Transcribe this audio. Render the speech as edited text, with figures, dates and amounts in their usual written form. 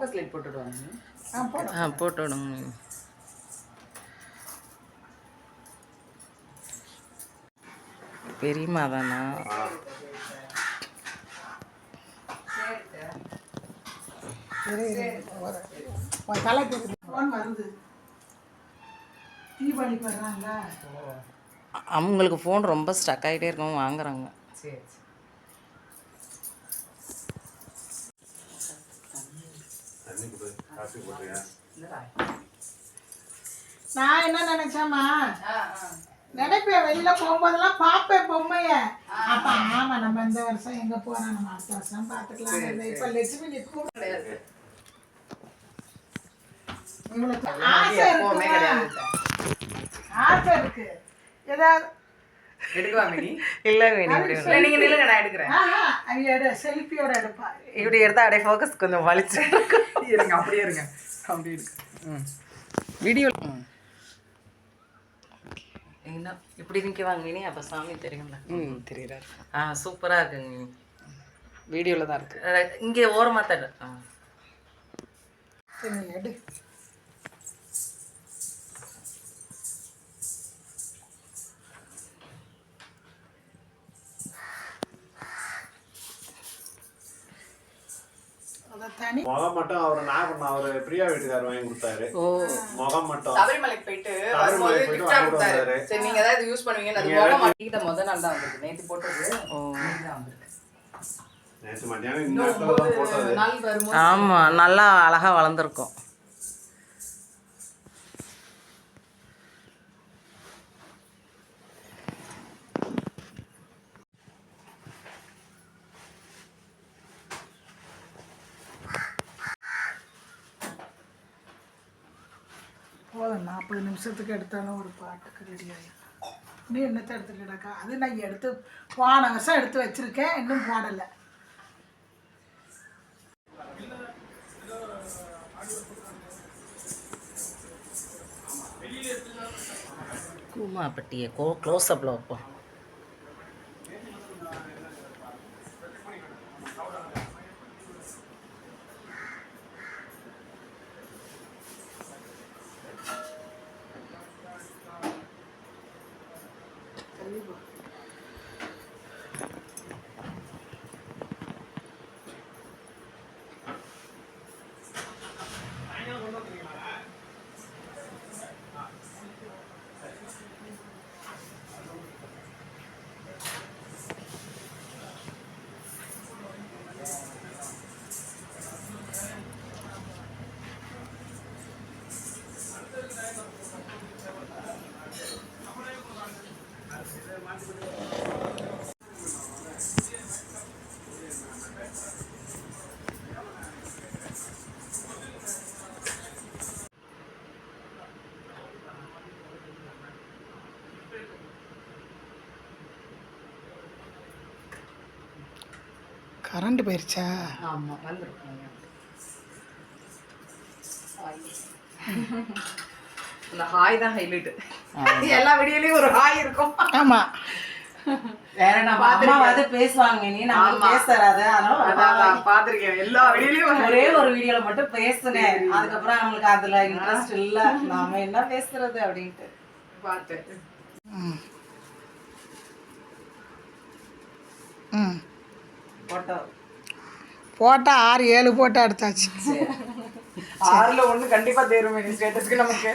Focus light போட்டுடுவாங்க. போட்டு விடுங்க. பெரியம்மா தானா? அவங்களுக்கு ஃபோன் ரொம்ப ஸ்டக் ஆகிட்டே இருக்கும், வாங்குறாங்க. சரி. நான் என்ன நினைச்சேம்மா, நினைப்பேன் வெளியில போகும்போதெல்லாம் பார்ப்பேன் பொம்மைய. அப்ப ஆமா நம்ம இந்த வருஷம் எங்க போறோம், நம்ம அடுத்த வருஷம் பாத்துக்கலாம். இப்ப லட்சுமி நிற்கும் ஆசை இருக்கு. ஏதாவது செல்ஃபியோட எடுப்பா. இப்படி எடுத்தா அப்படியே ஃபோக்கஸ் கொஞ்சம் வலிச்சு இருங்க. அப்படியே இருங்க. அப்படி இருக்கு வீடியோ. என்ன இப்படி நிற்கவாங்க நீ? அப்போ சாமி தெரியுங்களா? தெரியுறாரு. சூப்பராக இருக்குங்க. வீடியோவில் தான் இருக்கு. இங்கே ஓரமாக தடு. எடு. முகம் மட்டும் அவர் பிரியா வீட்டுக்காரர் வாங்கி கொடுத்தாரு. முகம் மட்டும் சபரிமலைக்கு போயிட்டு கொடுத்தாரு. சரி, நீங்க ஏதாவது யூஸ் பண்ணுவீங்க. அது முகம் மாட்டிக்கிட்ட முதல் நாள் தான் வந்திருக்கு. நேத்து போட்டது நேற்று மத்தியானம் இந்த இடத்துல தான் போட்டது. ஆமா, நல்லா அழகா வளர்ந்துருக்கும். போதும், 40 நிமிஷத்துக்கு எடுத்தாலும் ஒரு பாட்டுக்கு ரெடி ஆகிடும். நீ என்னத்தை எடுத்துக்கிட்டாக்கா? அது நான் எடுத்து போன வருஷம் எடுத்து வச்சிருக்கேன், இன்னும் போடலை. கூமாப்பட்டியை க்ளோஸ் அப்பில் வைப்போம். கரண்ட் போயிருச்சா? ஆமாம், வந்துருக்கோம். இந்த ஹாய் தான் ஹைலைட். எல்லா வீடியோலயும் ஒரு ஹாய் இருக்கும். ஆமா, வேற நான் அம்மாவாவது பேசுவாங்க, நீ நான் பேசுறாத. அதனால பாத்திருக்கேன் எல்லா வீடியோலயும். ஒரே ஒரு வீடியோல மட்டும் பேசுனேன். அதுக்கப்புறம் நம்மளுக்கு அதுல இன்ட்ரெஸ்ட் இல்ல, நாம என்ன பேசுறது அப்படின்ட்டு பார்த்தேன். போட்டா 6-7 போட்டோ எடுத்தாச்சு. 6ல் 1 கண்டிப்பா தேரும் ஸ்டேட்டஸ்க்கு நமக்கு.